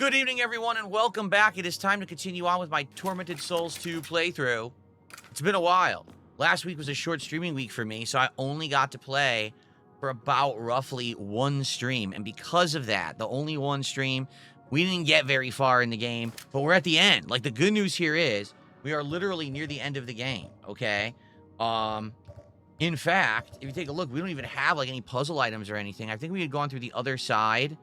Good evening, everyone, and welcome back. It is time to continue on with my Tormented Souls 2 playthrough. It's been a while. Last week was a short streaming week for me, so I only got to play for about roughly one stream. And because of that, the only one stream, we didn't get very far in the game, but we're at the end. Like, the good news here is we are literally near the end of the game, okay? In fact, if you take a look, we don't even have, like, any puzzle items or anything. I think we had gone through the other side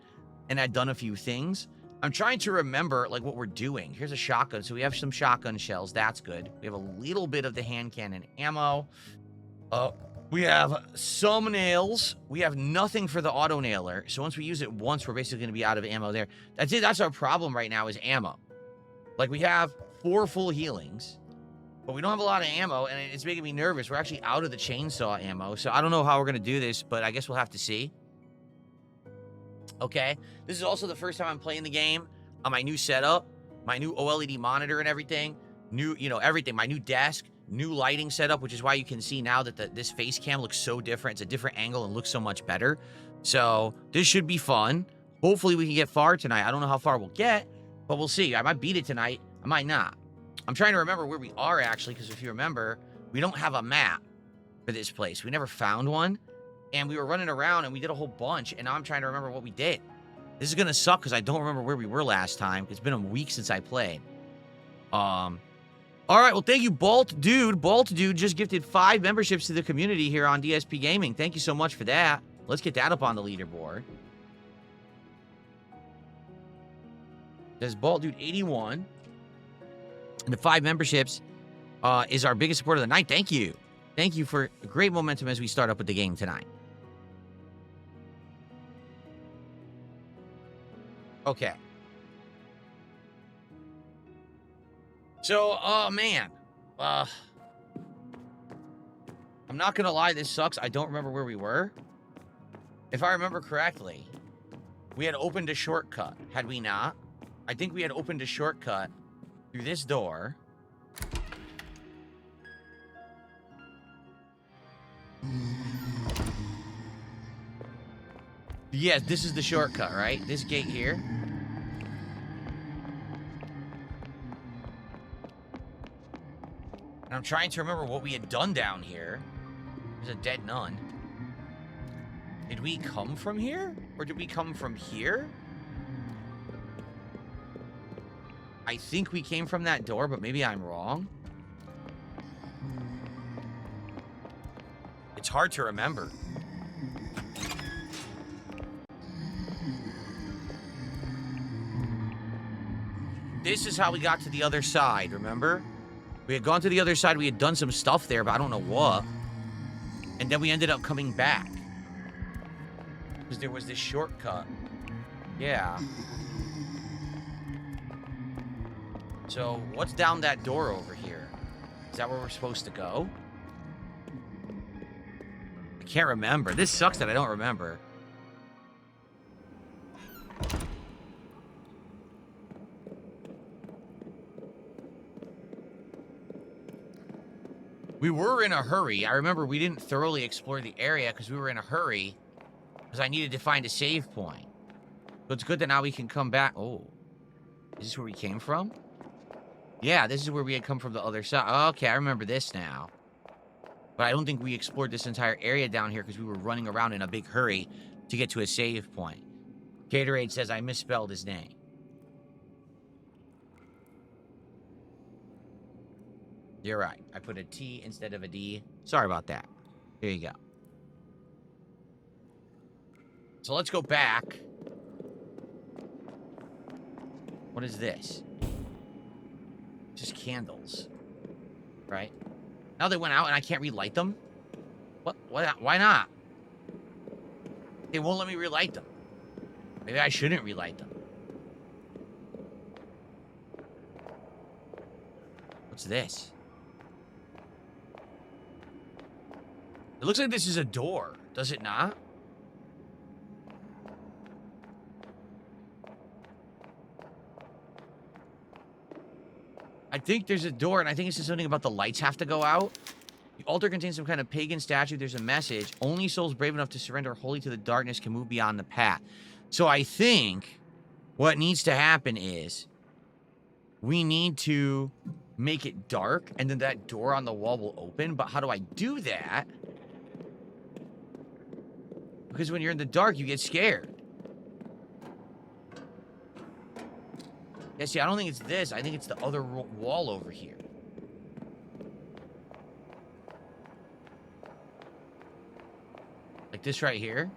and had done a few things. I'm trying to remember, like, what we're doing. Here's a shotgun. So we have some shotgun shells. That's good. We have a little bit of the hand cannon ammo. We have some nails. We have nothing for the auto nailer. So once we use it once, we're basically going to be out of ammo there. That's it. That's our problem right now is ammo. Like, we have 4 full healings, but we don't have a lot of ammo, and it's making me nervous. We're actually out of the chainsaw ammo, so I don't know how we're going to do this, but I guess we'll have to see. Okay, this is also the first time I'm playing the game on my new setup, my new OLED monitor and everything, new, everything, my new desk, new lighting setup, which is why you can see now that this face cam looks so different. It's a different angle and looks so much better. So this should be fun. Hopefully we can get far tonight. I don't know how far we'll get, but we'll see. I might beat it tonight. I might not. I'm trying to remember where we are actually, because if you remember, we don't have a map for this place. We never found one. And we were running around, and we did a whole bunch, and now I'm trying to remember what we did. This is going to suck, because I don't remember where we were last time. It's been a week since I played. All right, well, thank you, Bolt Dude. Bolt Dude just gifted 5 memberships to the community here on DSPGaming. Thank you so much for that. Let's get that up on the leaderboard. There's Bolt Dude 81. And the 5 memberships is our biggest support of the night. Thank you. Thank you for great momentum as we start up with the game tonight. Okay. So, man. I'm not gonna lie, this sucks. I don't remember where we were. If I remember correctly, we had opened a shortcut, had we not? I think we had opened a shortcut through this door. Yes, this is the shortcut, right? This gate here. And I'm trying to remember what we had done down here. There's a dead nun. Did we come from here? Or did we come from here? I think we came from that door, but maybe I'm wrong. It's hard to remember. This is how we got to the other side, remember? We had gone to the other side, we had done some stuff there, but I don't know what. And then we ended up coming back. Because there was this shortcut. Yeah. So, what's down that door over here? Is that where we're supposed to go? I can't remember. This sucks that I don't remember. We were in a hurry. I remember we didn't thoroughly explore the area because we were in a hurry. Because I needed to find a save point. So it's good that now we can come back. Oh. Is this where we came from? Yeah, this is where we had come from the other side. Okay, I remember this now. But I don't think we explored this entire area down here because we were running around in a big hurry to get to a save point. Gatorade says I misspelled his name. You're right. I put a T instead of a D. Sorry about that. Here you go. So let's go back. What is this? Just candles. Right? Now they went out and I can't relight them? What? Why not? They won't let me relight them. Maybe I shouldn't relight them. What's this? It looks like this is a door, does it not? I think there's a door, and I think it says something about the lights have to go out. The altar contains some kind of pagan statue. There's a message. Only souls brave enough to surrender wholly to the darkness can move beyond the path. So I think What needs to happen is we need to make it dark, and then that door on the wall will open. But how do I do that? Because when you're in the dark, you get scared. Yeah, see, I don't think it's this. I think it's the other wall over here. Like this right here.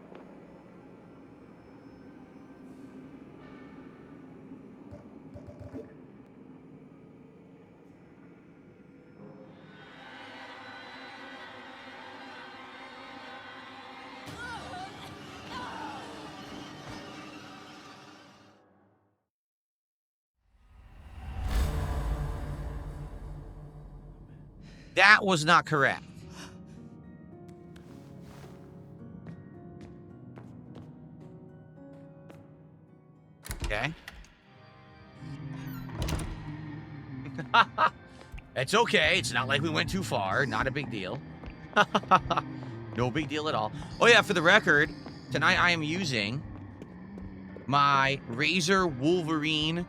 That was not correct. Okay. It's okay. It's not like we went too far. Not a big deal. No big deal at all. Oh, yeah, for the record, tonight I am using my Razer Wolverine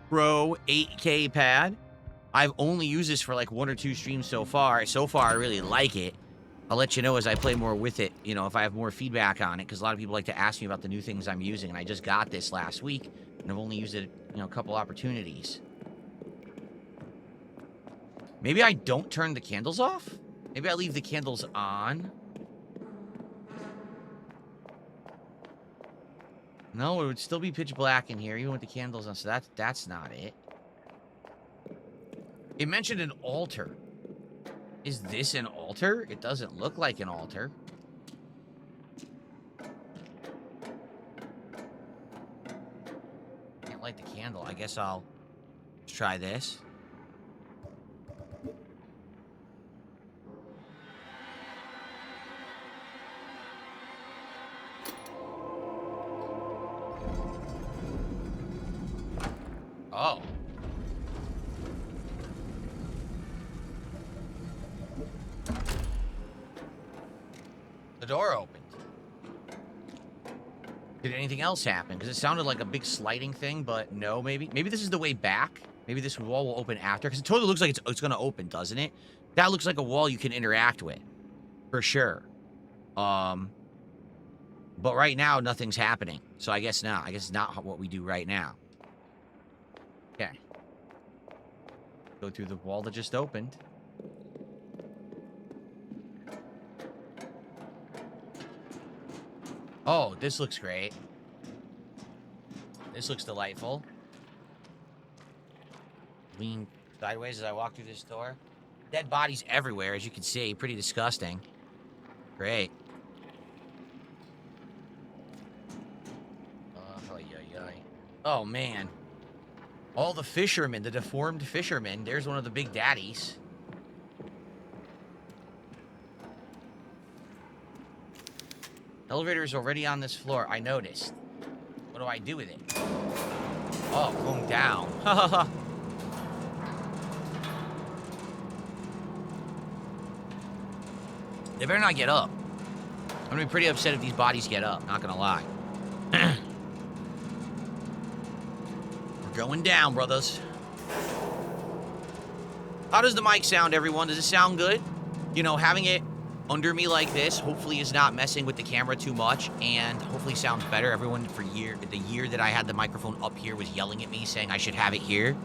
Pro 8K pad. I've only used this for like 1 or 2 streams so far. So far, I really like it. I'll let you know as I play more with it, you know, if I have more feedback on it, because a lot of people like to ask me about the new things I'm using, and I just got this last week, and I've only used it, you know, a couple opportunities. Maybe I don't turn the candles off? Maybe I leave the candles on? No, it would still be pitch black in here, even with the candles on, so that's not it. It mentioned an altar. Is this an altar? It doesn't look like an altar. Can't light the candle. I guess I'll try this. Oh. The door opened. Did anything else happen? Because it sounded like a big sliding thing, but no, maybe. Maybe this is the way back. Maybe this wall will open after. Because it totally looks like it's going to open, doesn't it? That looks like a wall you can interact with. For sure. But right now, nothing's happening. So I guess not. I guess it's not what we do right now. Okay. Go through the wall that just opened. Oh, this looks great. This looks delightful. Lean sideways as I walk through this door. Dead bodies everywhere, as you can see. Pretty disgusting. Great. Oh, man. All the fishermen, the deformed fishermen. There's one of the big daddies. Elevator is already on this floor. I noticed. What do I do with it? Oh, going down. They better not get up. I'm gonna be pretty upset if these bodies get up. Not gonna lie. We're going down, brothers. How does the mic sound, everyone? Does it sound good? You know, having it under me like this hopefully is not messing with the camera too much, and hopefully sounds better. Everyone for the year that I had the microphone up here was yelling at me saying I should have it here.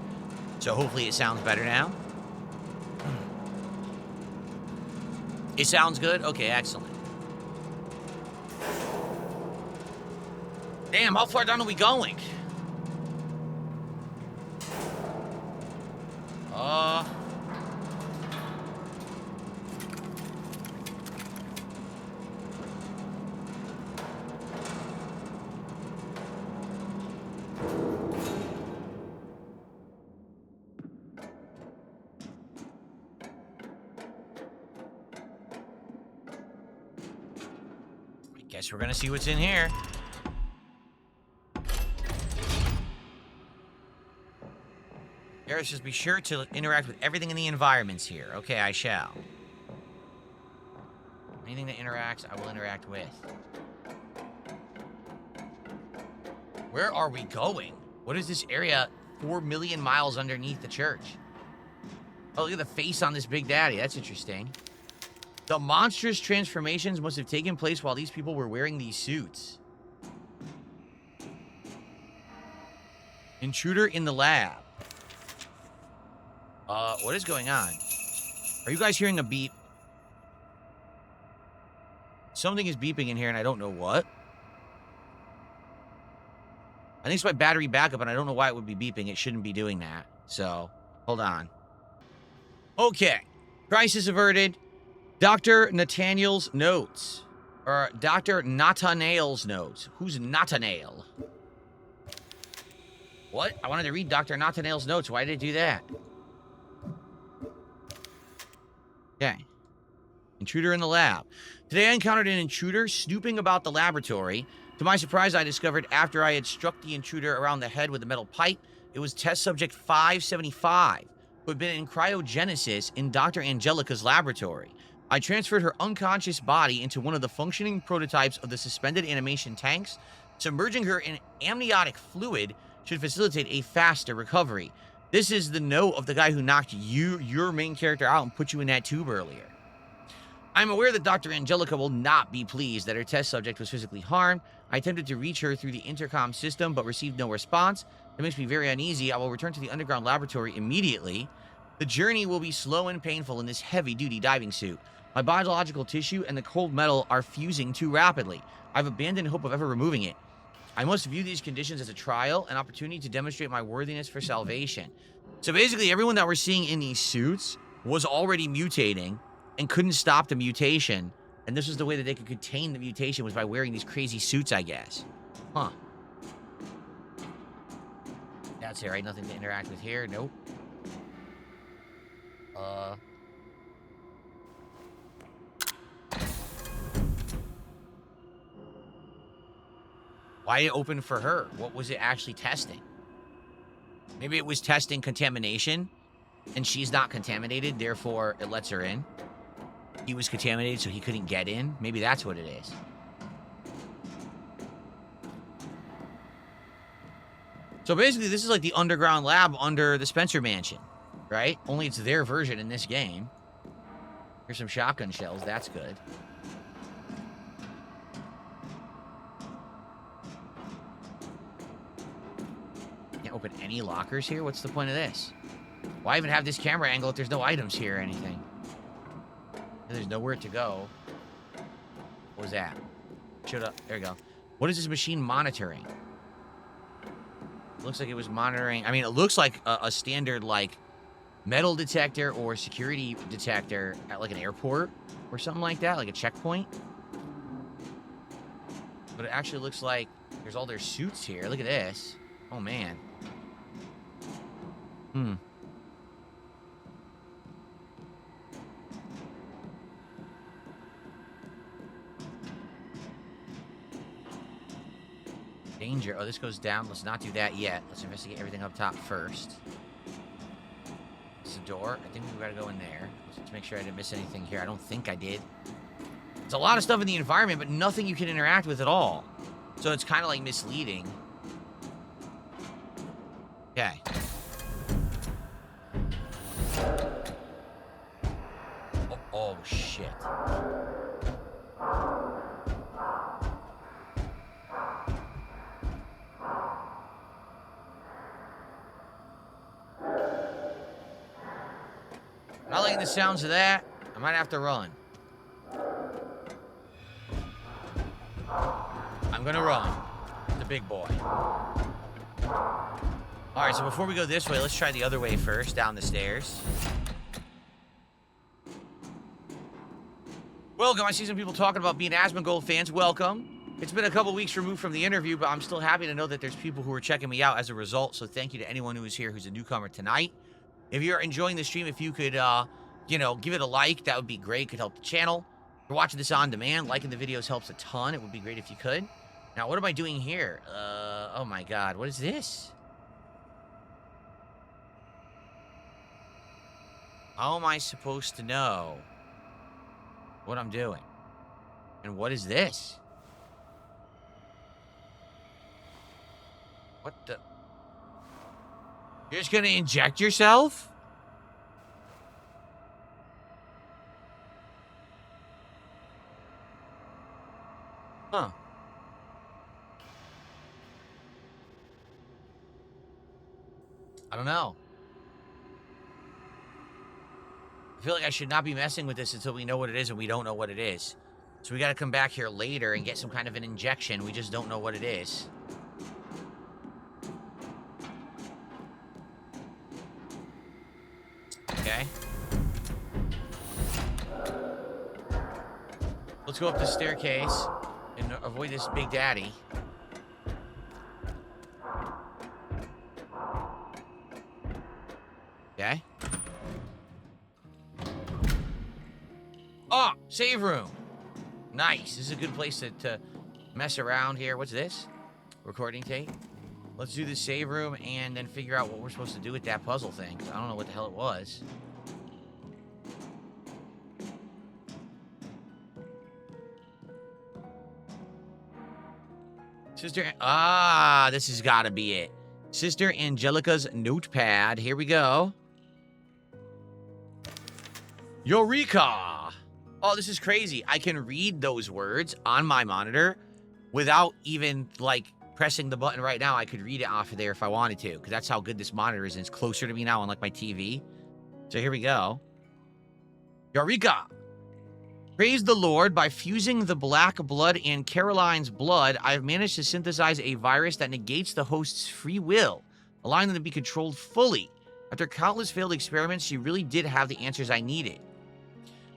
So hopefully it sounds better now. It sounds good? Okay, excellent. Damn, how far down are we going? Guess we're gonna see what's in here. Garrus says be sure to interact with everything in the environments here. Okay, I shall. Anything that interacts, I will interact with. Where are we going? What is this area 4 million miles underneath the church? Oh, look at the face on this Big Daddy. That's interesting. The monstrous transformations must have taken place while these people were wearing these suits. Intruder in the lab. What is going on? Are you guys hearing a beep? Something is beeping in here and I don't know what. I think it's my battery backup and I don't know why it would be beeping. It shouldn't be doing that. So, hold on. Okay. Crisis averted. Dr. Nathaniel's notes. Or Dr. Nathaniel's notes. Who's Nathaniel? What? I wanted to read Dr. Nathaniel's notes. Why did it do that? Okay. Intruder in the lab. Today I encountered an intruder snooping about the laboratory. To my surprise, I discovered after I had struck the intruder around the head with a metal pipe, it was test subject 575, who had been in cryogenesis in Dr. Angelica's laboratory. I transferred her unconscious body into one of the functioning prototypes of the suspended animation tanks. Submerging her in amniotic fluid should facilitate a faster recovery. This is the note of the guy who knocked your main character out and put you in that tube earlier. I'm aware that Dr. Angelica will not be pleased that her test subject was physically harmed. I attempted to reach her through the intercom system, but received no response. That makes me very uneasy. I will return to the underground laboratory immediately. The journey will be slow and painful in this heavy-duty diving suit. My biological tissue and the cold metal are fusing too rapidly. I've abandoned hope of ever removing it. I must view these conditions as a trial, an opportunity to demonstrate my worthiness for salvation. So basically, everyone that we're seeing in these suits was already mutating and couldn't stop the mutation. And this was the way that they could contain the mutation, was by wearing these crazy suits, I guess. Huh. That's it, right? Nothing to interact with here? Nope. Why did it open for her? What was it actually testing? Maybe it was testing contamination, and she's not contaminated, therefore it lets her in. He was contaminated, so he couldn't get in. Maybe that's what it is. So basically, this is like the underground lab under the Spencer Mansion, right? Only it's their version in this game. Here's some shotgun shells. That's good. Can't open any lockers here? What's the point of this? Why even have this camera angle if there's no items here or anything? There's nowhere to go. What was that? Showed up. There we go. What is this machine monitoring? It looks like it was monitoring. I mean, it looks like a standard, like, metal detector or security detector at, like, an airport or something like that, like a checkpoint. But it actually looks like there's all their suits here. Look at this. Oh, man. Danger. Oh, this goes down. Let's not do that yet. Let's investigate everything up top first. This is a door. I think we've got to go in there. Let's make sure I didn't miss anything here. I don't think I did. There's a lot of stuff in the environment, but nothing you can interact with at all. So it's kind of like misleading. Okay. Oh, shit. Not liking the sounds of that. I might have to run. I'm gonna run. The big boy. Alright, so before we go this way, let's try the other way first, down the stairs. Welcome. I see some people talking about being Asmongold fans. Welcome. It's been a couple weeks removed from the interview, but I'm still happy to know that there's people who are checking me out as a result, so thank you to anyone who is here who's a newcomer tonight. If you're enjoying the stream, if you could, you know, give it a like, that would be great. Could help the channel. If you're watching this on demand, liking the videos helps a ton. It would be great if you could. Now, what am I doing here? Oh my god, what is this? How am I supposed to know what I'm doing? And what is this? What the? You're just gonna inject yourself? Huh. I don't know. I feel like I should not be messing with this until we know what it is, and we don't know what it is. So we gotta come back here later and get some kind of an injection. We just don't know what it is. Okay. Let's go up the staircase and avoid this big daddy. Okay. Oh, save room. Nice. This is a good place to mess around here. What's this? Recording tape. Let's do the save room and then figure out what we're supposed to do with that puzzle thing. I don't know what the hell it was. This has got to be it. Sister Angelica's notepad. Here we go. Eureka! Oh, this is crazy. I can read those words on my monitor without even, like, pressing the button right now. I could read it off of there if I wanted to, because that's how good this monitor is, and it's closer to me now, unlike my TV. So here we go. Eureka! Praise the Lord, by fusing the black blood and Caroline's blood, I've managed to synthesize a virus that negates the host's free will, allowing them to be controlled fully. After countless failed experiments, she really did have the answers I needed.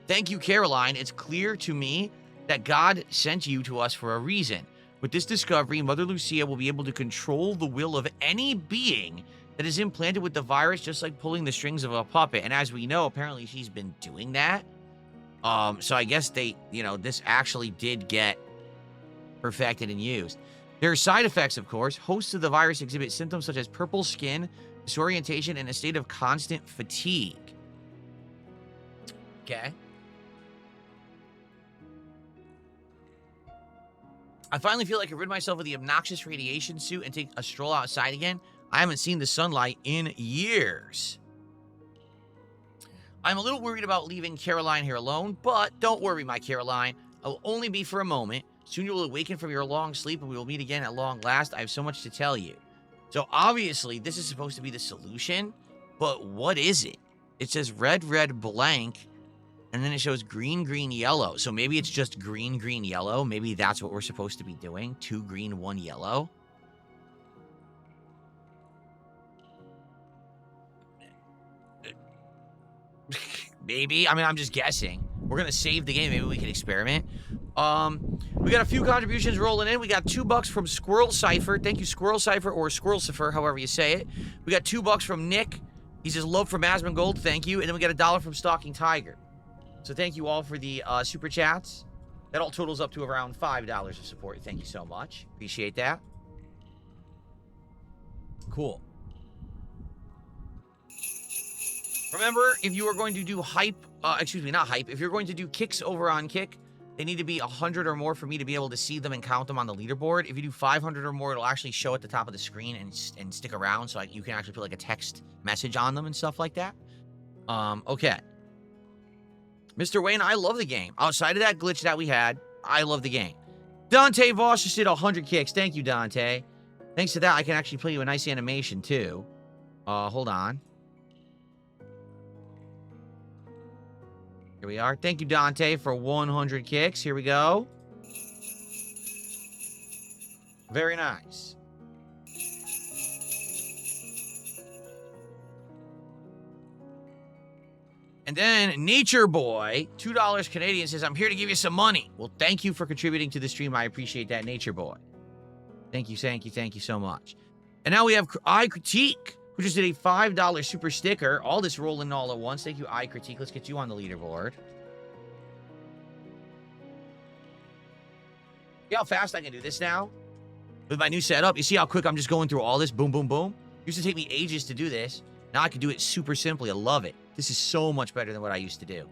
Thank you, Caroline. It's clear to me that God sent you to us for a reason. With this discovery, Mother Lucia will be able to control the will of any being that is implanted with the virus, just like pulling the strings of a puppet. And as we know, apparently she's been doing that. So I guess this actually did get perfected and used. There are side effects, of course. Hosts of the virus exhibit symptoms such as purple skin, disorientation, and a state of constant fatigue. Okay. I finally feel like I rid myself of the obnoxious radiation suit and take a stroll outside again. I haven't seen the sunlight in years. I'm a little worried about leaving Caroline here alone, but don't worry, my Caroline. I will only be for a moment. Soon you will awaken from your long sleep and we will meet again at long last. I have so much to tell you. So obviously, this is supposed to be the solution, but what is it? It says red, red, blank, and then it shows green, green, yellow. So maybe it's just green, green, yellow. Maybe that's what we're supposed to be doing. 2 green, 1 yellow. Maybe. I mean, I'm just guessing. We're going to save the game. Maybe we can experiment. We got a few contributions rolling in. We got $2 from Squirrel Cipher. Thank you, Squirrel Cipher, or Squirrel Cipher, however you say it. We got $2 from Nick. He says, love from Asmongold. Thank you. And then we got $1 from Stalking Tiger. So thank you all for the super chats. That all totals up to around $5 of support. Thank you so much. Appreciate that. Cool. Remember, if you are going to do if you're going to do kicks over on Kick, they need to be 100 or more for me to be able to see them and count them on the leaderboard. If you do 500 or more, it'll actually show at the top of the screen and stick around, so you can actually put like a text message on them and stuff like that. Okay. Mr. Wayne, I love the game. Outside of that glitch that we had, I love the game. Dante Voss just did 100 kicks. Thank you, Dante. Thanks to that, I can actually play you a nice animation, too. Hold on. Here we are. Thank you, Dante, for 100 kicks. Here we go. Very nice. And then Nature Boy, $2 Canadian, says, I'm here to give you some money. Well, thank you for contributing to the stream. I appreciate that, Nature Boy. Thank you so much. And now we have iCritique, who just did a $5 super sticker. All this rolling all at once. Thank you, iCritique. Let's get you on the leaderboard. See how fast I can do this now? With my new setup. You see how quick I'm just going through all this? Boom, boom, boom. Used to take me ages to do this. Now I can do it super simply. I love it. This is so much better than what I used to do.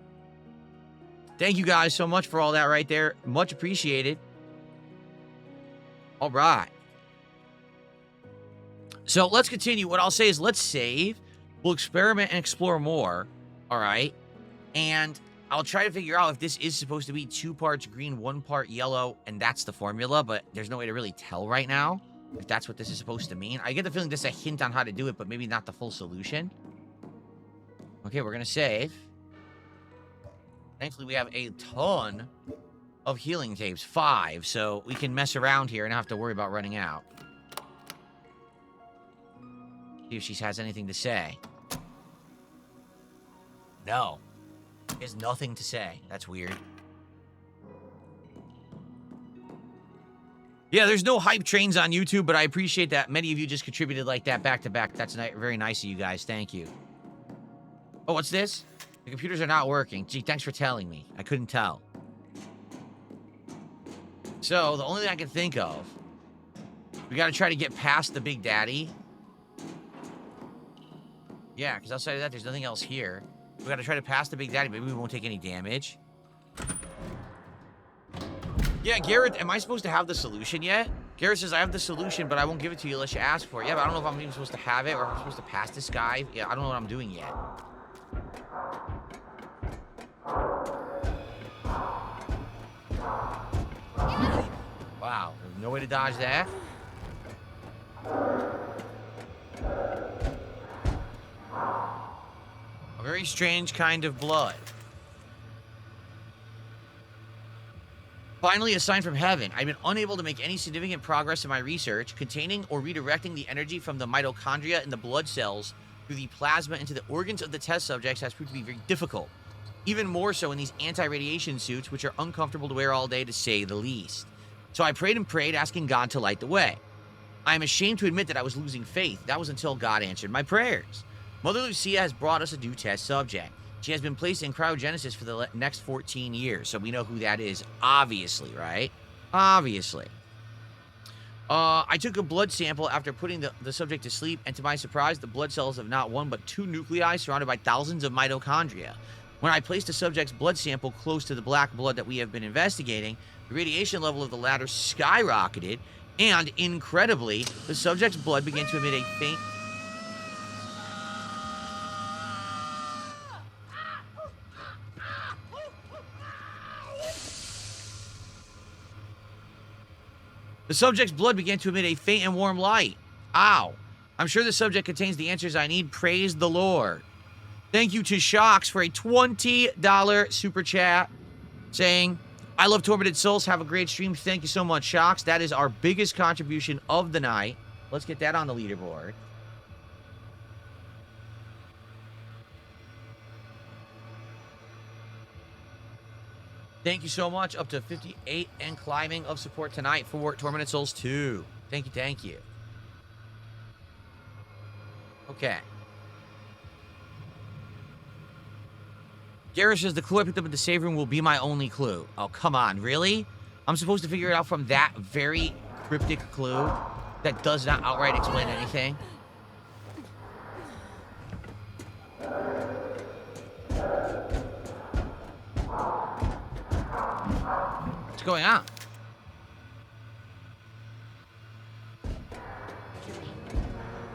Thank you guys so much for all that right there. Much appreciated. All right. So let's continue. What I'll say is let's save. We'll experiment and explore more. All right. And I'll try to figure out if this is supposed to be 2 parts green, 1 part yellow, and that's the formula, but there's no way to really tell right now if that's what this is supposed to mean. I get the feeling this is a hint on how to do it, but maybe not the full solution. Okay, we're going to save. Thankfully, we have a ton of healing tapes. 5, so we can mess around here and not have to worry about running out. See if she has anything to say. No. She has nothing to say. That's weird. Yeah, there's no hype trains on YouTube, but I appreciate that many of you just contributed like that back to back. That's very nice of you guys. Thank you. Oh, what's this? The computers are not working. Gee, thanks for telling me. I couldn't tell. So, the only thing I can think of, we got to try to get past the Big Daddy. Yeah, because outside of that, there's nothing else here. We got to try to pass the Big Daddy. Maybe we won't take any damage. Yeah, Garrett, am I supposed to have the solution yet? Garrett says, I have the solution, but I won't give it to you unless you ask for it. Yeah, but I don't know if I'm even supposed to have it or if I'm supposed to pass this guy. Yeah, I don't know what I'm doing yet. Wow, there's no way to dodge that. A very strange kind of blood. Finally, a sign from heaven. I've been unable to make any significant progress in my research. Containing or redirecting the energy from the mitochondria in the blood cells through the plasma into the organs of the test subjects has proved to be very difficult. Even more so in these anti-radiation suits, which are uncomfortable to wear all day, to say the least. So I prayed and prayed, asking God to light the way. I am ashamed to admit that I was losing faith. That was until God answered my prayers. Mother Lucia has brought us a new test subject. She has been placed in cryogenesis for the next 14 years. So we know who that is, obviously, right? Obviously. I took a blood sample after putting the subject to sleep, and to my surprise, the blood cells have not 1 but 2 nuclei surrounded by thousands of mitochondria. When I placed the subject's blood sample close to the black blood that we have been investigating, the radiation level of the latter skyrocketed, and, incredibly, the subject's blood began to emit a faint... The subject's blood began to emit a faint and warm light. Ow. I'm sure the subject contains the answers I need. Praise the Lord. Thank you to Shocks for a $20 super chat saying, I love Tormented Souls. Have a great stream. Thank you so much, Shocks. That is our biggest contribution of the night. Let's get that on the leaderboard. Thank you so much. Up to 58 and climbing of support tonight for Tormented Souls 2. Thank you, thank you. Okay. Garrett says the clue I picked up at the save room will be my only clue. Oh, come on. Really? I'm supposed to figure it out from that very cryptic clue that does not outright explain anything? What's going on?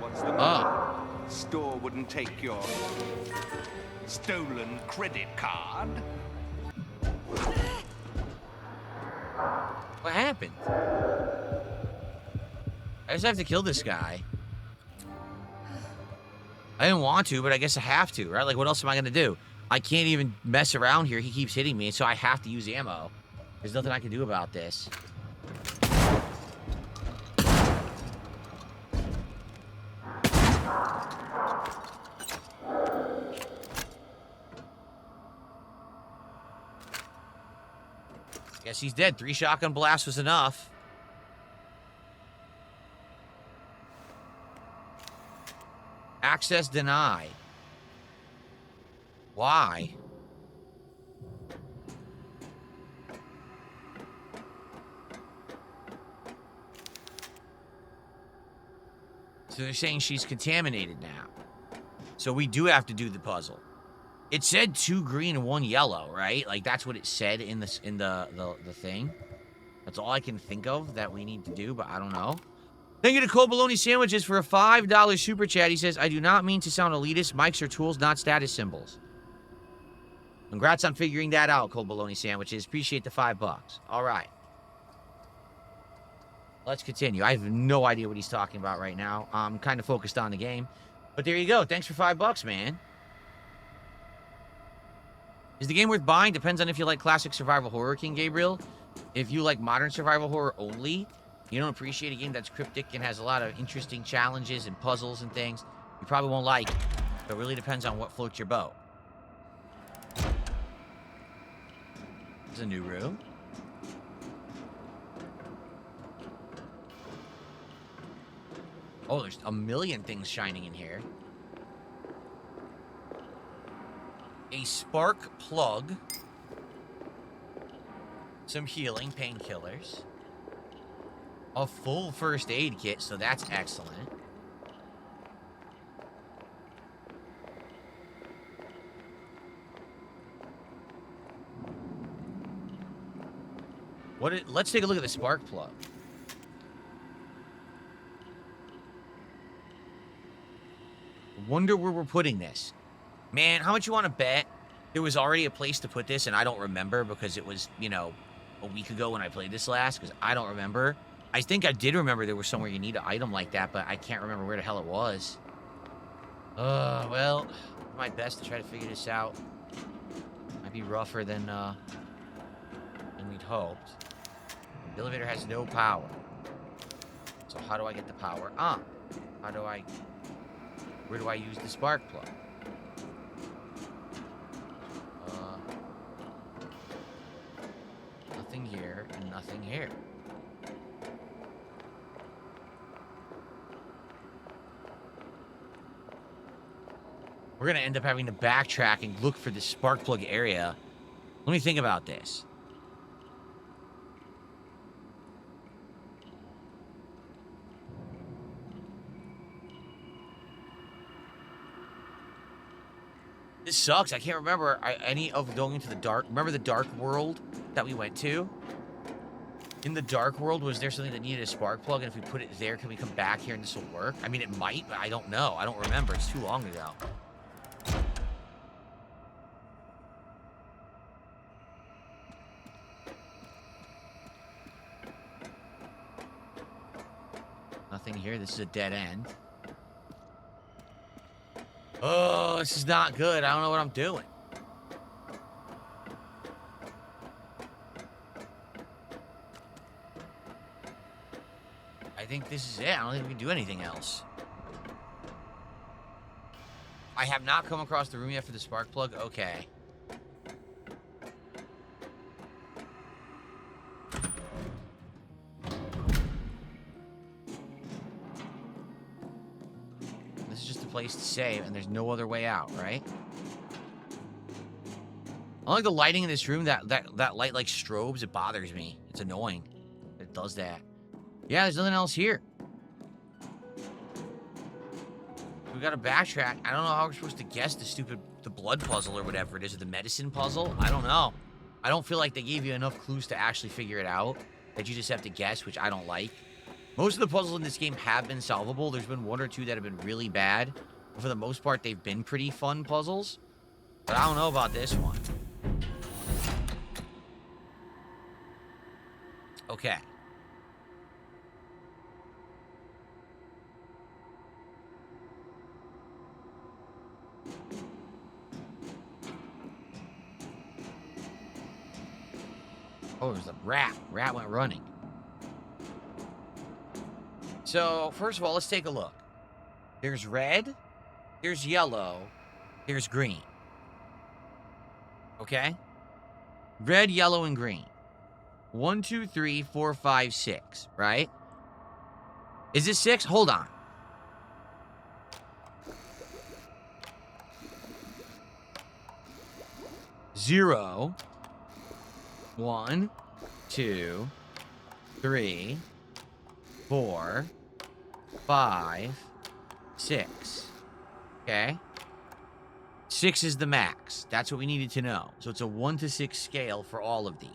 What's the matter? Store wouldn't take your stolen credit card. What happened? I just have to kill this guy. I didn't want to, but I guess I have to, right? Like, what else am I going to do? I can't even mess around here. He keeps hitting me, so I have to use ammo. There's nothing I can do about this. Guess he's dead. 3 shotgun blasts was enough. Access denied. Why? So they're saying she's contaminated now. So we do have to do the puzzle. It said 2 green and 1 yellow, right? Like that's what it said in the thing. That's all I can think of that we need to do, but I don't know. Thank you to Cold Bologna Sandwiches for a $5 super chat. He says, I do not mean to sound elitist. Mics are tools, not status symbols. Congrats on figuring that out, Cold Bologna Sandwiches. Appreciate the $5. All right. Let's continue. I have no idea what he's talking about right now. I'm kind of focused on the game. But there you go. Thanks for $5, man. Is the game worth buying? Depends on if you like classic survival horror, King Gabriel. If you like modern survival horror only, you don't appreciate a game that's cryptic and has a lot of interesting challenges and puzzles and things, you probably won't like it. But it really depends on what floats your boat. There's a new room. Oh, there's a million things shining in here. A spark plug. Some healing, painkillers. A full first aid kit, so that's excellent. Let's take a look at the spark plug. Wonder where we're putting this. Man, how much you want to bet there was already a place to put this and I don't remember because it was, you know, a week ago when I played this last, because I don't remember. I think I did remember there was somewhere you need an item like that, but I can't remember where the hell it was. Well, my best to try to figure this out. Might be rougher than we'd hoped. The elevator has no power. So how do I get the power on? Where do I use the spark plug? Nothing here and nothing here. We're going to end up having to backtrack and look for the spark plug area. Let me think about this. This sucks. I can't remember any of going into the dark. Remember the dark world that we went to? In the dark world, was there something that needed a spark plug? And if we put it there, can we come back here and this will work? I mean, it might, but I don't know. I don't remember. It's too long ago. Nothing here. This is a dead end. Oh, this is not good. I don't know what I'm doing. I think this is it. I don't think we can do anything else. I have not come across the room yet for the spark plug. Okay. This is just a place to save, and there's no other way out, right? I like the lighting in this room. That light like strobes. It bothers me. It's annoying. It does that. Yeah, there's nothing else here. We gotta backtrack. I don't know how we're supposed to guess the blood puzzle or whatever it is, or the medicine puzzle. I don't know. I don't feel like they gave you enough clues to actually figure it out, that you just have to guess, which I don't like. Most of the puzzles in this game have been solvable. There's been one or two that have been really bad. But for the most part, they've been pretty fun puzzles. But I don't know about this one. Okay. Oh, there's a rat. Rat went running. So, first of all, let's take a look. There's red. There's yellow. There's green. Okay? Red, yellow, and green. 1, 2, 3, 4, 5, 6, right? Is this 6? Hold on. Zero. 1, 2, 3, 4, 5, 6. Okay? 6 is the max. That's what we needed to know. So it's a 1 to 6 scale for all of these.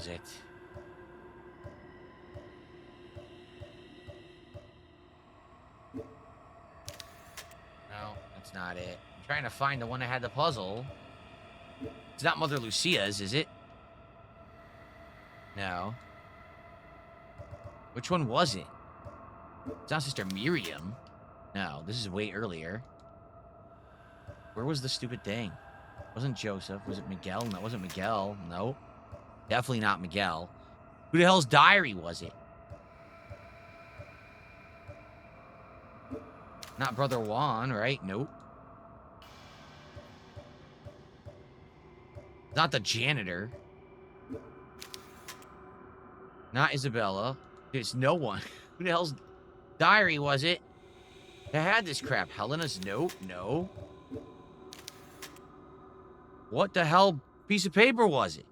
was it? No, that's not it. I'm trying to find the one that had the puzzle. It's not Mother Lucia's, is it? No. Which one was it? It's not Sister Miriam. No, this is way earlier. Where was the stupid thing? It wasn't Joseph. Was it Miguel? No, it wasn't Miguel. No. Definitely not Miguel. Who the hell's diary was it? Not Brother Juan, right? Nope. Not the janitor. Not Isabella. It's no one. Who the hell's diary was it? That had this crap. Helena's note? No. What the hell piece of paper was it?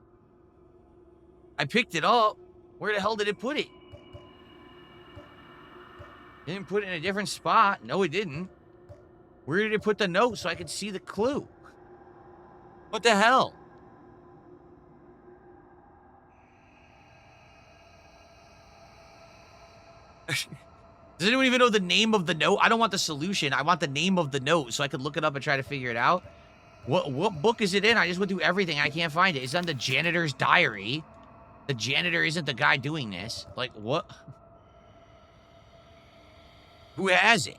I picked it up. Where the hell did it put it? It didn't put it in a different spot. No, it didn't. Where did it put the note so I could see the clue? What the hell? Does anyone even know the name of the note? I don't want the solution. I want the name of the note so I could look it up and try to figure it out. What book is it in? I just went through everything. I can't find it. It's on the janitor's diary. The janitor isn't the guy doing this. Like, what? Who has it?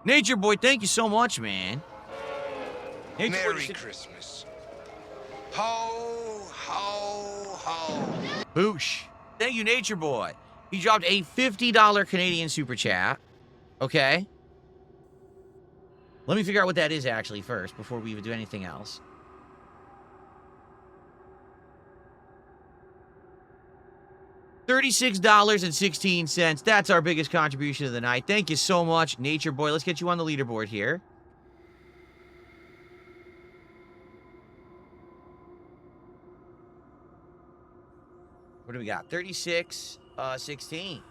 Nature Boy, thank you so much, man. Nature Merry Christmas. Ho, ho, ho. Boosh. Thank you, Nature Boy. He dropped a $50 Canadian super chat. Okay. Let me figure out what that is actually first before we even do anything else. $36.16. That's our biggest contribution of the night. Thank you so much, Nature Boy. Let's get you on the leaderboard here. What do we got? 36.16.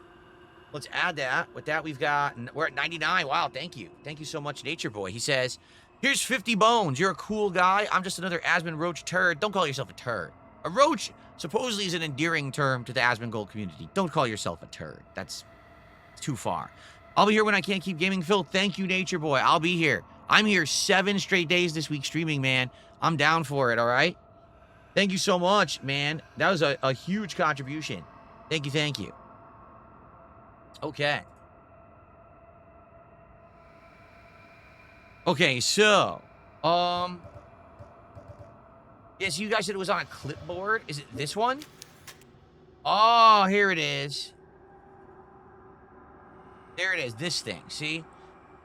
Let's add that. With that, we're at 99. Wow, thank you. Thank you so much, Nature Boy. He says, here's 50 bones. You're a cool guy. I'm just another Asmongold turd. Don't call yourself a turd. A roach supposedly is an endearing term to the Asmongold community. Don't call yourself a turd. That's too far. I'll be here when I can't keep gaming. Phil, thank you, Nature Boy. I'll be here. I'm here 7 straight days this week streaming, man. I'm down for it, all right? Thank you so much, man. That was a huge contribution. Thank you, thank you. Okay. Okay, so, yes, you guys said it was on a clipboard. Is it this one? Oh, here it is. There it is, this thing, see?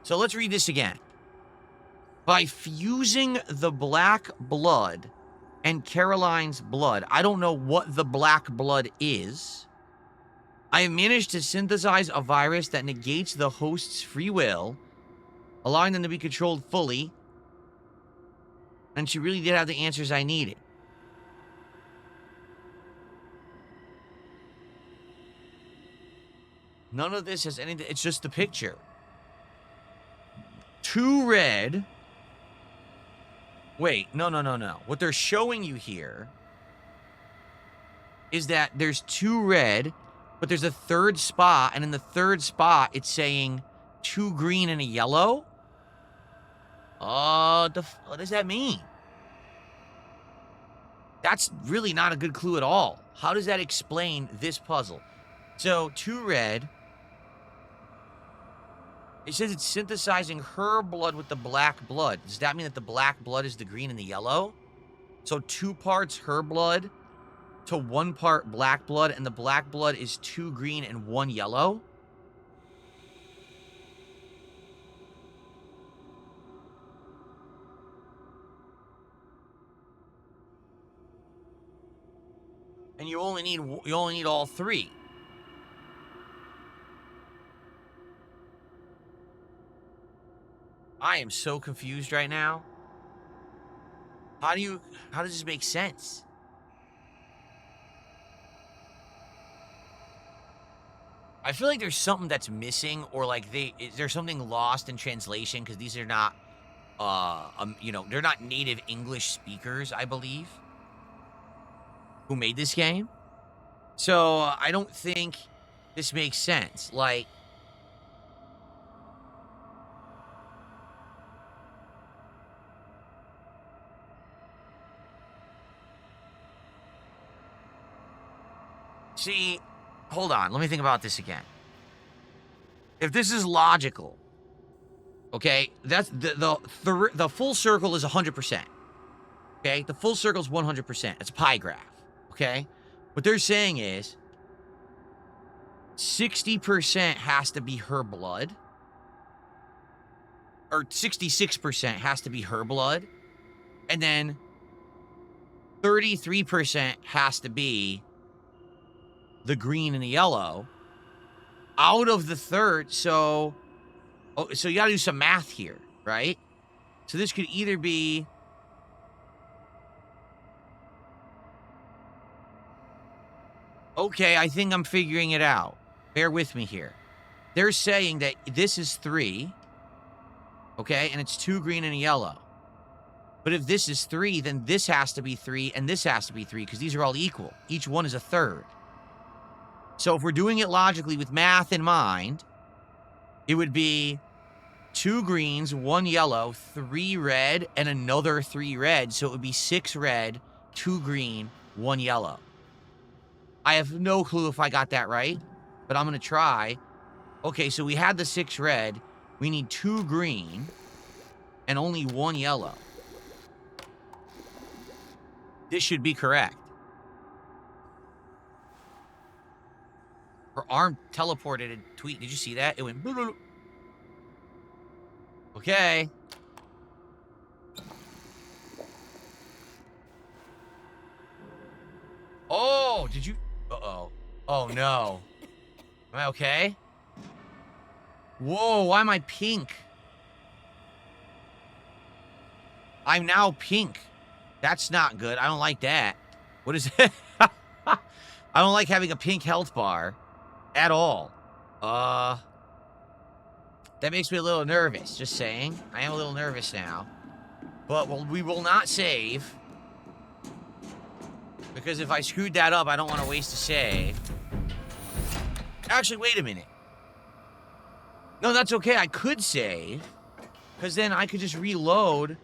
So let's read this again. By fusing the black blood and Caroline's blood, I don't know what the black blood is, I have managed to synthesize a virus that negates the host's free will, allowing them to be controlled fully, and she really did have the answers I needed. None of this has anything, it's just the picture. 2 red. Wait, no. What they're showing you here is that there's 2 red, but there's a 3rd spot, and in the 3rd spot, it's saying 2 green and a yellow. What does that mean? That's really not a good clue at all. How does that explain this puzzle? So, 2 red. It says it's synthesizing her blood with the black blood. Does that mean that the black blood is the green and the yellow? So 2 parts her blood to 1 part black blood, and the black blood is 2 green and 1 yellow? And you only need all 3. I am so confused right now. How does this make sense? I feel like there's something that's missing, or like there's something lost in translation, because these are not, they're not native English speakers, I believe. who made this game. So I don't think this makes sense. Like, see, hold on. Let me think about this again. If this is logical, okay, that's the full circle is 100%. Okay, the full circle is 100%. It's a pie graph. Okay, what they're saying is 60% has to be her blood, or 66% has to be her blood, and then 33% has to be the green and the yellow out of the third. So you gotta do some math here, right? So this could either be okay, I think I'm figuring it out. Bear with me here. They're saying that this is 3, okay, and it's 2 green and a yellow. But if this is 3, then this has to be 3 and this has to be 3 because these are all equal. Each one is a third. So if we're doing it logically with math in mind, it would be 2 greens, 1 yellow, 3 red, and another 3 red. So it would be 6 red, 2 green, 1 yellow. I have no clue if I got that right, but I'm going to try. Okay, so we had the 6 red. We need 2 green and only 1 yellow. This should be correct. Her arm teleported a tweet. Did you see that? It went... Blah, blah, blah. Okay. Oh, did you... Uh-oh. Oh, no. Am I okay? Whoa, why am I pink? I'm now pink. That's not good. I don't like that. What is it? I don't like having a pink health bar at all. That makes me a little nervous, just saying. I am a little nervous now. But we will not save. Because if I screwed that up, I don't want to waste a save. Actually, wait a minute. No, that's okay. I could save. Because then I could just reload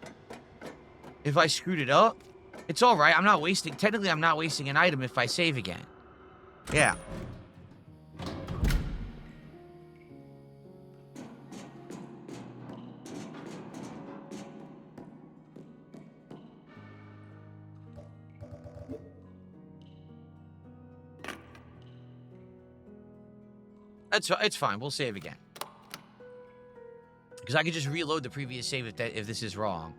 if I screwed it up. It's all right. I'm not wasting... Technically, I'm not wasting an item if I save again. Yeah. It's fine. We'll save again. Because I could just reload the previous save if this is wrong.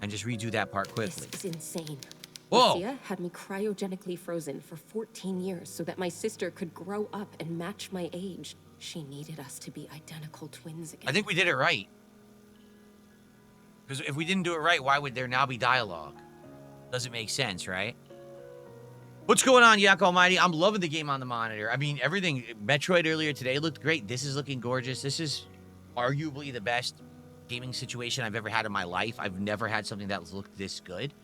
And just redo that part quickly. This is insane. Whoa! Lucia had me cryogenically frozen for 14 years so that my sister could grow up and match my age. She needed us to be identical twins again. I think we did it right. Because if we didn't do it right, why would there now be dialogue? Doesn't make sense, right? What's going on, Yak Almighty? I'm loving the game on the monitor. I mean, everything. Metroid earlier today looked great. This is looking gorgeous. This is arguably the best gaming situation I've ever had in my life. I've never had something that looked this good.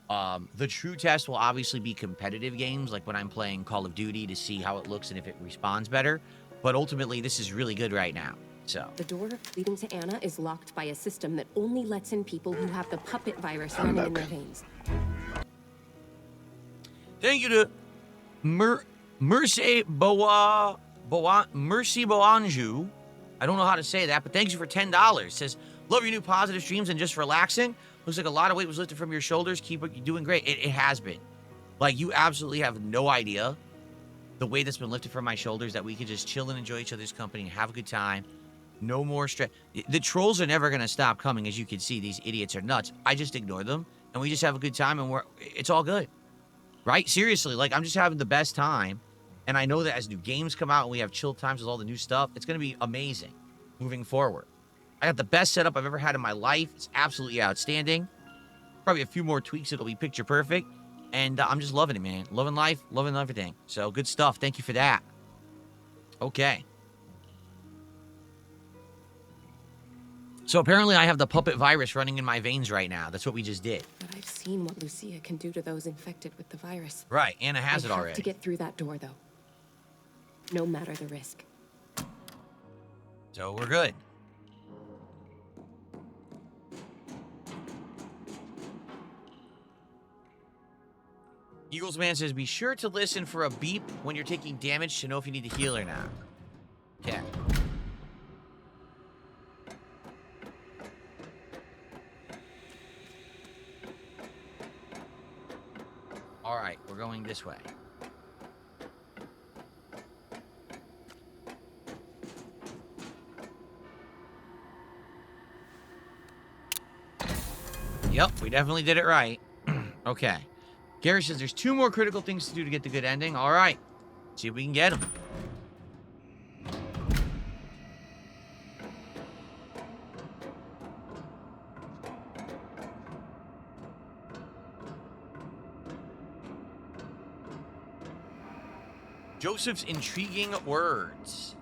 The true test will obviously be competitive games, like when I'm playing Call of Duty to see how it looks and if it responds better. But ultimately, this is really good right now. So the door leading to Anna is locked by a system that only lets in people who have the puppet virus running in their veins. Thank you to Mercy Boanju. I don't know how to say that, but thanks you for $10. It says, love your new positive streams and just relaxing. Looks like a lot of weight was lifted from your shoulders. Keep what you're doing great. It has been. Like, you absolutely have no idea the weight that's been lifted from my shoulders, that we could just chill and enjoy each other's company and have a good time. No more stress. The trolls are never going to stop coming. As you can see, these idiots are nuts. I just ignore them, and we just have a good time, and it's all good. Right? Seriously, like, I'm just having the best time. And I know that as new games come out and we have chill times with all the new stuff, it's going to be amazing moving forward. I got the best setup I've ever had in my life. It's absolutely outstanding. Probably a few more tweaks. It'll be picture perfect. And I'm just loving it, man. Loving life, loving everything. So, good stuff. Thank you for that. Okay. So apparently I have the puppet virus running in my veins right now. That's what we just did. But I've seen what Lucia can do to those infected with the virus. Right, Anna has it I already. have to get through that door, though. No matter the risk. So we're good. Eagles Man says, be sure to listen for a beep when you're taking damage to know if you need to heal or not. Okay. All right, we're going this way. Yep, we definitely did it right. Okay. Gary says there's 2 more critical things to do to get the good ending. All right. See if we can get them. Joseph's intriguing words.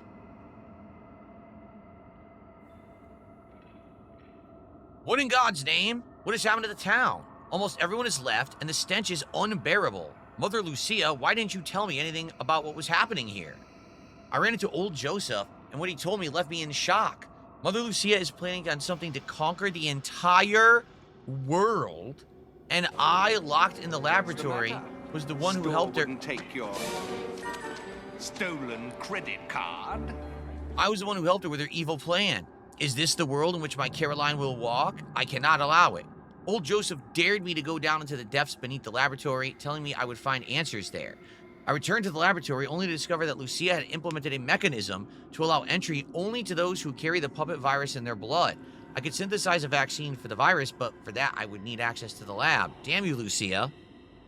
What in God's name? What has happened to the town? Almost everyone has left, and the stench is unbearable. Mother Lucia, why didn't you tell me anything about what was happening here? I ran into old Joseph, and what he told me left me in shock. Mother Lucia is planning on something to conquer the entire world, and I, locked in the laboratory, was the one who helped her. Wouldn't take your stolen credit card. I was the one who helped her with her evil plan. Is this the world in which my Caroline will walk? I cannot allow it. Old Joseph dared me to go down into the depths beneath the laboratory, telling me I would find answers there. I returned to the laboratory only to discover that Lucia had implemented a mechanism to allow entry only to those who carry the puppet virus in their blood. I could synthesize a vaccine for the virus, but for that I would need access to the lab. Damn you, Lucia.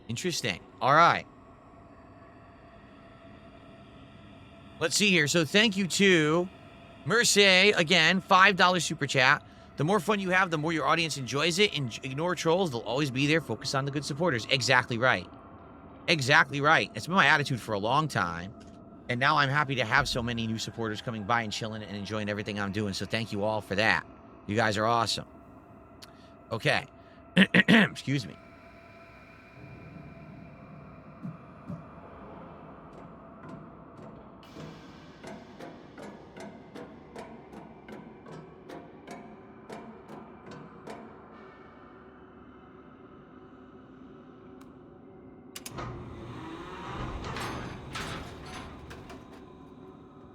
Interesting. All right. Let's see here. So thank you to Merce, again, $5 super chat. The more fun you have, the more your audience enjoys it. And ignore trolls. They'll always be there. Focus on the good supporters. Exactly right. Exactly right. It's been my attitude for a long time. And now I'm happy to have so many new supporters coming by and chilling and enjoying everything I'm doing. So thank you all for that. You guys are awesome. Okay. Excuse me.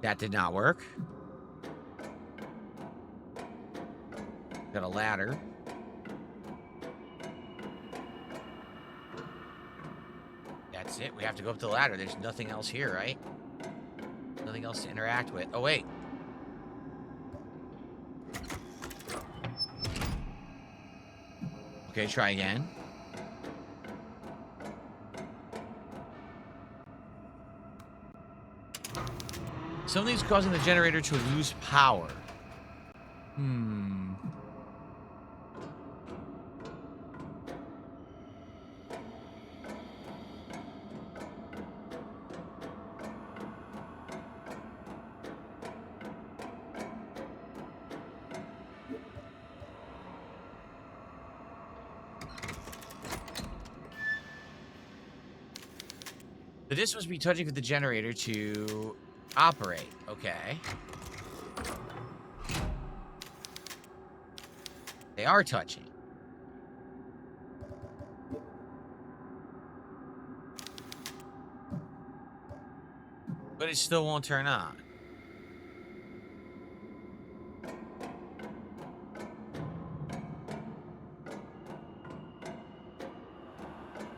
That did not work. Got a ladder. That's it. We have to go up the ladder. There's nothing else here, right? Nothing else to interact with. Oh, wait. Okay, try again. Something's causing the generator to lose power. The disc must be touching with the generator to operate. Okay. They are touching. But it still won't turn on.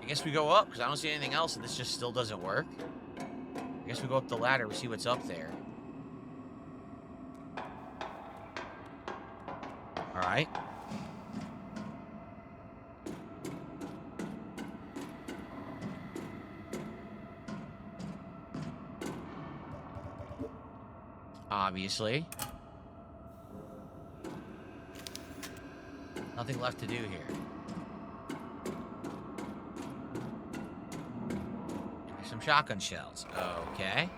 I guess we go up, because I don't see anything else, and this just still doesn't work. I guess we go up the ladder, we see what's up there. Alright. Obviously. Nothing left to do here. Some shotgun shells. Okay.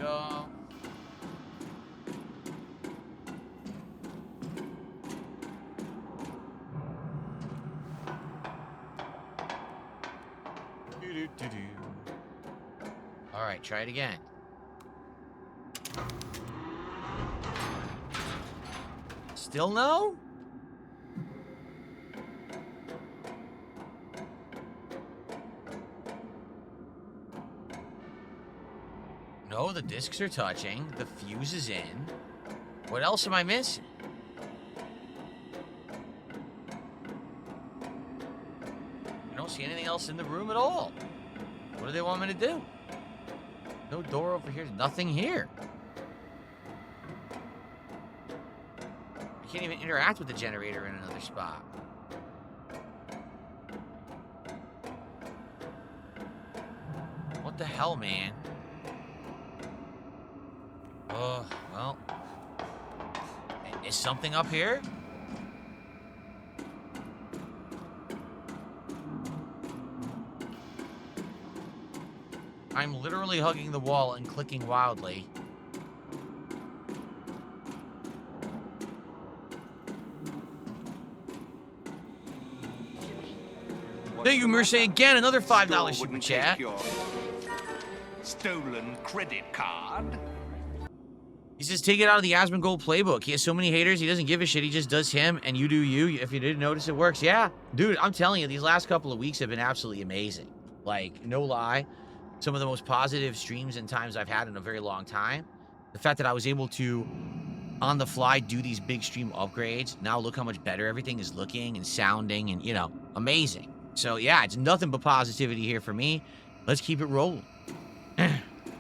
Go. All right, try it again. Still no? No, the discs are touching. The fuse is in. What else am I missing? I don't see anything else in the room at all. What do they want me to do? No door over here. There's nothing here. I can't even interact with the generator in another spot. What the hell, man? Oh, well. Is something up here? I'm literally hugging the wall and clicking wildly. Thank you, Mercy, again. Another $5 super chat. Your stolen credit card. He says, take it out of the Asmongold playbook. He has so many haters, he doesn't give a shit. He just does him, and you do you. If you didn't notice, it works. Yeah, dude, I'm telling you, these last couple of weeks have been absolutely amazing. Like, no lie. Some of the most positive streams and times I've had in a very long time. The fact that I was able to, on the fly, do these big stream upgrades. Now look how much better everything is looking and sounding and, you know, amazing. So, yeah, it's nothing but positivity here for me. Let's keep it rolling.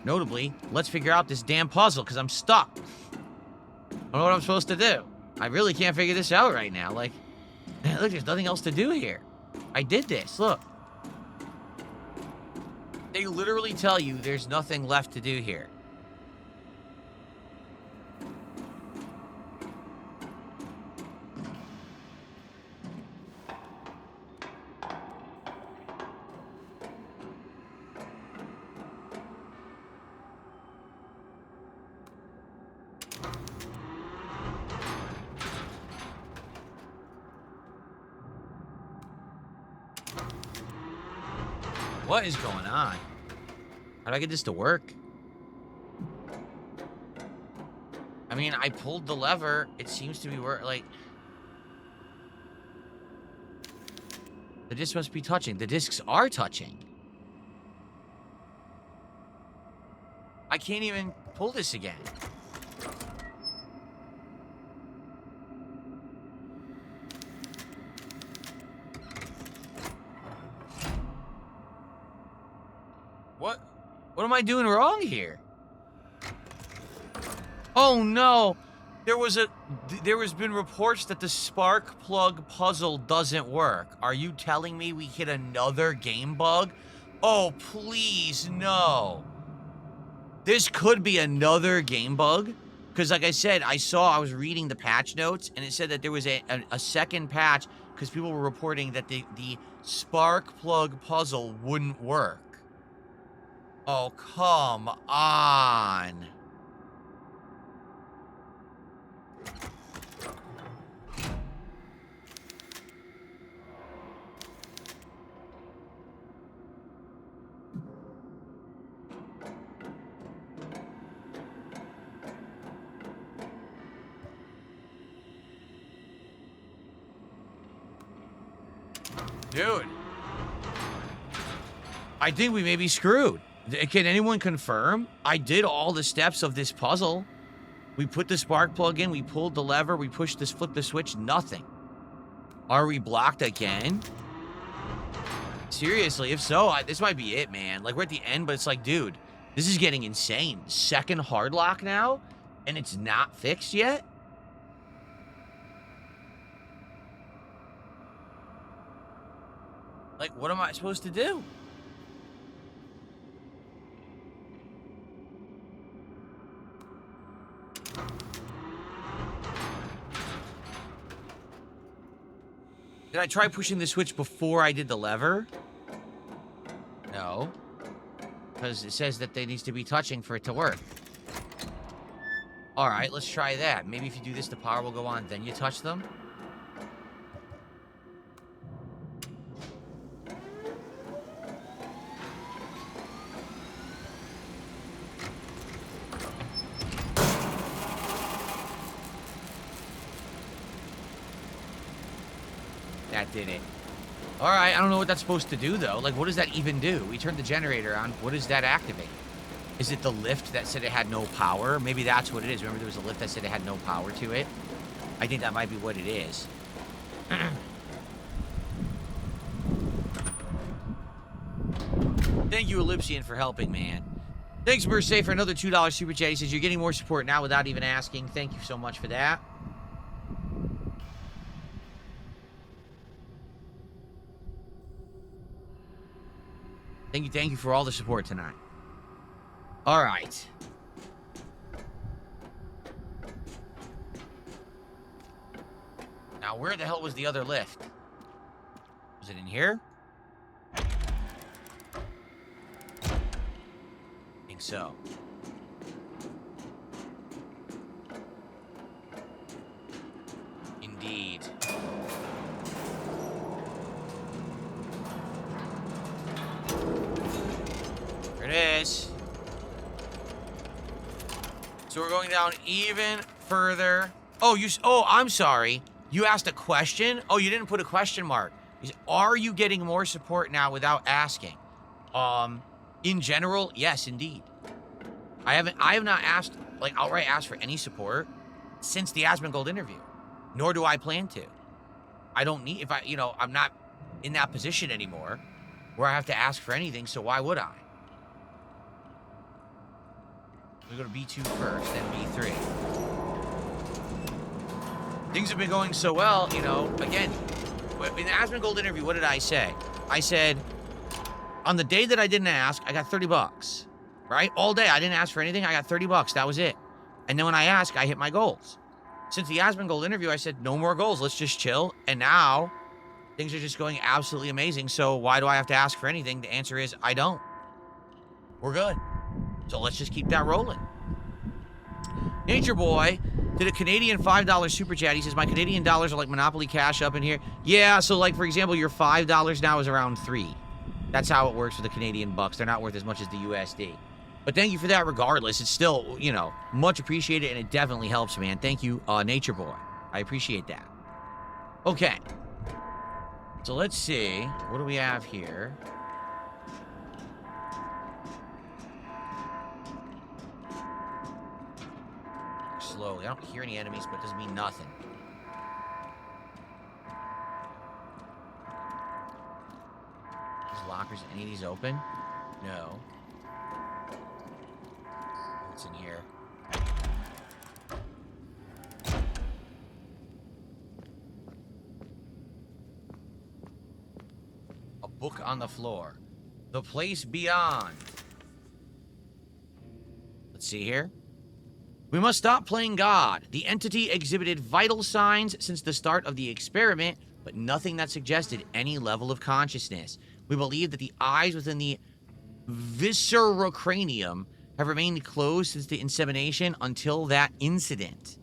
Notably, let's figure out this damn puzzle, because I'm stuck. I don't know what I'm supposed to do. I really can't figure this out right now. Like, look, there's nothing else to do here. I did this, look. They literally tell you there's nothing left to do here. What is going on? How do I get this to work? I mean, I pulled the lever. It seems to be like... The disc must be touching. The discs are touching. I can't even pull this again. What am I doing wrong here? Oh no! There has been reports that the spark plug puzzle doesn't work. Are you telling me we hit another game bug? Oh, please, no. This could be another game bug. Because like I said, I was reading the patch notes, and it said that there was a second patch because people were reporting that the spark plug puzzle wouldn't work. Oh, come on. Dude. I think we may be screwed. Can anyone confirm? I did all the steps of this puzzle. We put the spark plug in, we pulled the lever, we pushed this, flipped the switch, nothing. Are we blocked again? Seriously, if so, this might be it, man. Like, we're at the end, but it's like, dude, this is getting insane. Second hard lock now, and it's not fixed yet? Like, what am I supposed to do? Did I try pushing the switch before I did the lever? No. Because it says that they needs to be touching for it to work. Alright, let's try that. Maybe if you do this, the power will go on, then you touch them? did it. All right, I don't know what that's supposed to do, though. Like, what does that even do? We turned the generator on. What does that activate? Is it the lift that said it had no power? Maybe that's what it is. Remember, there was a lift that said it had no power to it? I think that might be what it is. Thank you, Ellipsian, for helping, man. Thanks, Mercedes, for another $2 super chat. He says, you're getting more support now without even asking. Thank you so much for that. Thank you for all the support tonight. All right. Now, where the hell was the other lift? Was it in here? I think so. Indeed. There it is. So we're going down even further. Oh, I'm sorry. You asked a question? Oh, you didn't put a question mark. Are you getting more support now without asking? In general, yes, indeed. I have not asked, like, outright asked for any support since the Asmongold interview. Nor do I plan to. I don't need, I'm not in that position anymore where I have to ask for anything, so why would I? We go to B2 first, then B3. Things have been going so well, again, in the Asmongold interview, what did I say? I said, on the day that I didn't ask, I got $30, right? All day, I didn't ask for anything, I got $30, that was it. And then when I asked, I hit my goals. Since the Asmongold interview, I said, no more goals, let's just chill. And now, things are just going absolutely amazing, so why do I have to ask for anything? The answer is, I don't. We're good. So let's just keep that rolling. Nature Boy did a Canadian $5 super chat. He says, my Canadian dollars are like Monopoly cash up in here. Yeah, so like, for example, your $5 now is around 3. That's how it works for the Canadian bucks. They're not worth as much as the USD. But thank you for that regardless. It's still, much appreciated, and it definitely helps, man. Thank you, Nature Boy. I appreciate that. Okay. So let's see. What do we have here? Slowly. I don't hear any enemies, but it doesn't mean nothing. These lockers, any of these open? No. What's in here? A book on the floor. The place beyond. Let's see here. We must stop playing God. The entity exhibited vital signs since the start of the experiment, but nothing that suggested any level of consciousness. We believe that the eyes within the viscerocranium have remained closed since the insemination until that incident.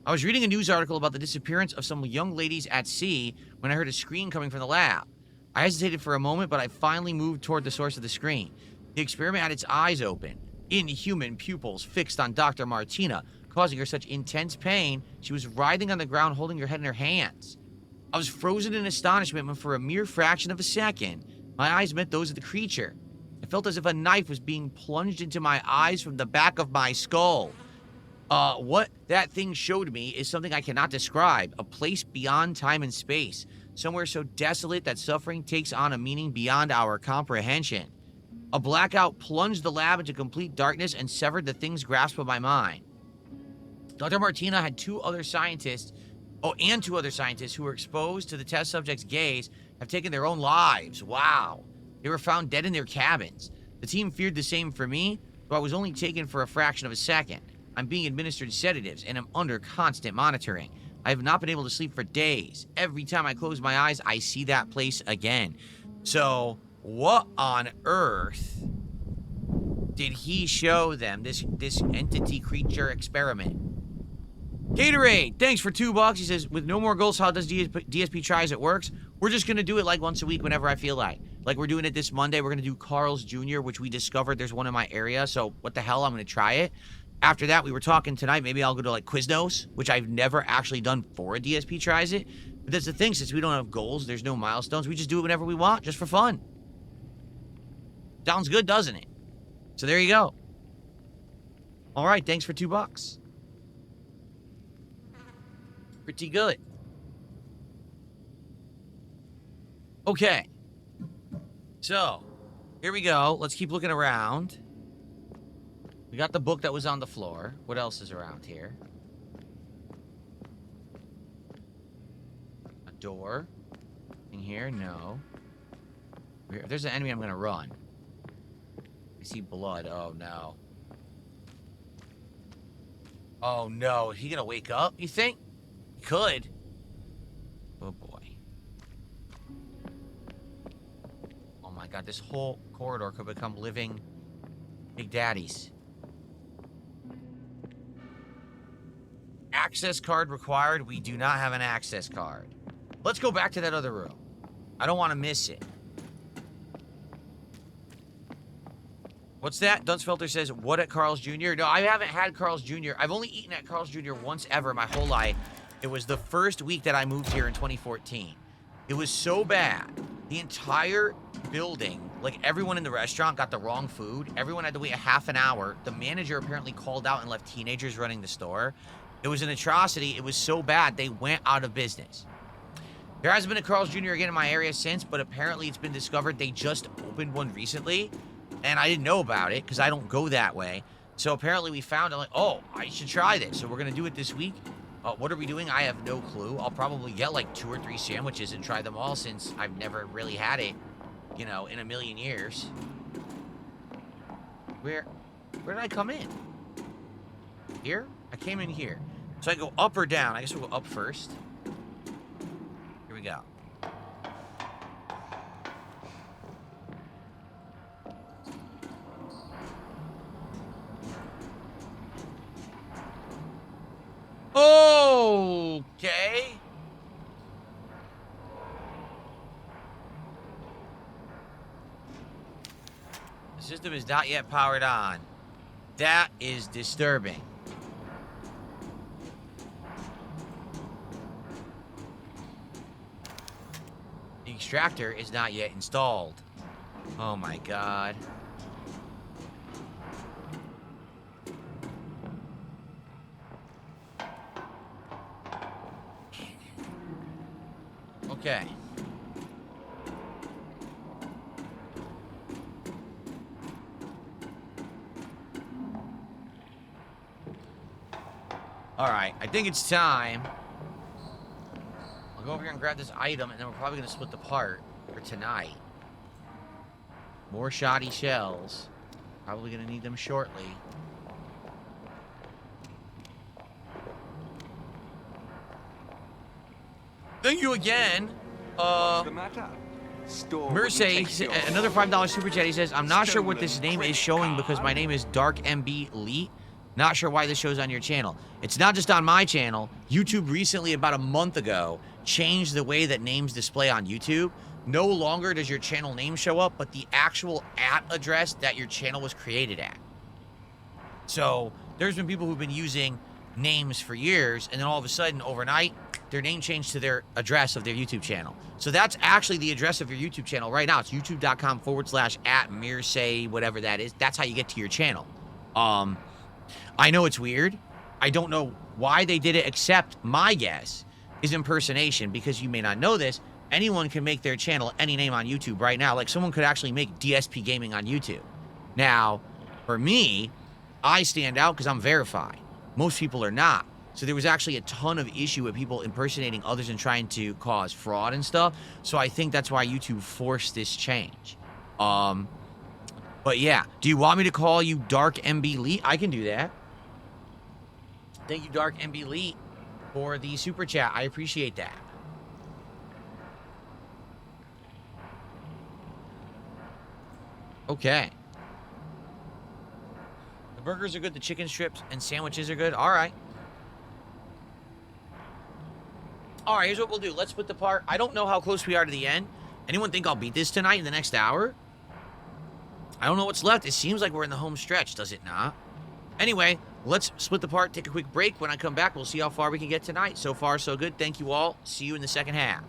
I was reading a news article about the disappearance of some young ladies at sea when I heard a scream coming from the lab. I hesitated for a moment, but I finally moved toward the source of the scream. The experiment had its eyes open, inhuman pupils fixed on Dr. Martina, causing her such intense pain, she was writhing on the ground holding her head in her hands. I was frozen in astonishment when for a mere fraction of a second, my eyes met those of the creature. I felt as if a knife was being plunged into my eyes from the back of my skull. What that thing showed me is something I cannot describe, a place beyond time and space, somewhere so desolate that suffering takes on a meaning beyond our comprehension. A blackout plunged the lab into complete darkness and severed the thing's grasp of my mind. Dr. Martina had two other scientists who were exposed to the test subject's gaze have taken their own lives. Wow. They were found dead in their cabins. The team feared the same for me, though I was only taken for a fraction of a second. I'm being administered sedatives and am under constant monitoring. I have not been able to sleep for days. Every time I close my eyes, I see that place again. So, what on earth did he show them, this entity creature experiment? Gatorade, thanks for $2. He says, with no more goals, how does DSP try as it works? We're just going to do it like once a week whenever I feel like. Like we're doing it this Monday. We're going to do Carl's Jr., which we discovered there's one in my area. So what the hell, I'm going to try it. After that, we were talking tonight, maybe I'll go to like Quiznos, which I've never actually done for a DSP tries it. But that's the thing, since we don't have goals, there's no milestones, we just do it whenever we want, just for fun. Sounds good, doesn't it? So there you go. All right, thanks for $2. Pretty good. Okay. So, here we go. Let's keep looking around. We got the book that was on the floor. What else is around here? A door. In here? No. If there's an enemy, I'm gonna run. I see blood. Oh, no. Oh, no. Is he gonna wake up, you think? He could. Oh, boy. Oh, my God. This whole corridor could become living Big Daddies. Access card required. We do not have an access card. Let's go back to that other room. I don't want to miss it. What's that? Dunsfelter says, what at Carl's Jr.? No, I haven't had Carl's Jr. I've only eaten at Carl's Jr. once ever my whole life. It was the first week that I moved here in 2014. It was so bad. The entire building, like everyone in the restaurant got the wrong food. Everyone had to wait a half an hour. The manager apparently called out and left teenagers running the store. It was an atrocity. It was so bad, they went out of business. There hasn't been a Carl's Jr. again in my area since, but apparently it's been discovered they just opened one recently. And I didn't know about it because I don't go that way. So apparently we found it, like, oh, I should try this. So we're going to do it this week. What are we doing? I have no clue. I'll probably get like 2 or 3 sandwiches and try them all since I've never really had it, you know, in a million years. Where did I come in? Here? I came in here. So I go up or down? I guess we'll go up first. Here we go. Okay. The system is not yet powered on. That is disturbing. The extractor is not yet installed. Oh my God. Okay. Alright, I think it's time. I'll go over here and grab this item, and then we're probably going to split the part for tonight. More shoddy shells. Probably going to need them shortly. Thank you again. What's the matter? Merce, another $5 super chat. He says, I'm not sure what this name is showing because my name is Dark MB Elite. Not sure why this shows on your channel. It's not just on my channel. YouTube recently, about a month ago, changed the way that names display on YouTube. No longer does your channel name show up, but the actual address that your channel was created at. So there's been people who've been using names for years, and then all of a sudden, overnight, their name changed to their address of their YouTube channel. So that's actually the address of your YouTube channel right now. It's youtube.com/@Mirsay, whatever that is. That's how you get to your channel. I know it's weird. I don't know why they did it, except my guess is impersonation, because you may not know this. Anyone can make their channel any name on YouTube right now. Like, someone could actually make DSPGaming on YouTube. Now, for me, I stand out because I'm verified. Most people are not. So there was actually a ton of issue with people impersonating others and trying to cause fraud and stuff. So I think that's why YouTube forced this change. But yeah, do you want me to call you Dark MB Elite? I can do that. Thank you, Dark MB Elite, for the super chat. I appreciate that. Okay. The burgers are good. The chicken strips and sandwiches are good. All right. All right, here's what we'll do. Let's split the part. I don't know how close we are to the end. Anyone think I'll beat this tonight in the next hour? I don't know what's left. It seems like we're in the home stretch, does it not? Anyway, Let's split the part, take a quick break. When I come back, we'll see how far we can get tonight. So far, so good. Thank you all. See you in the second half.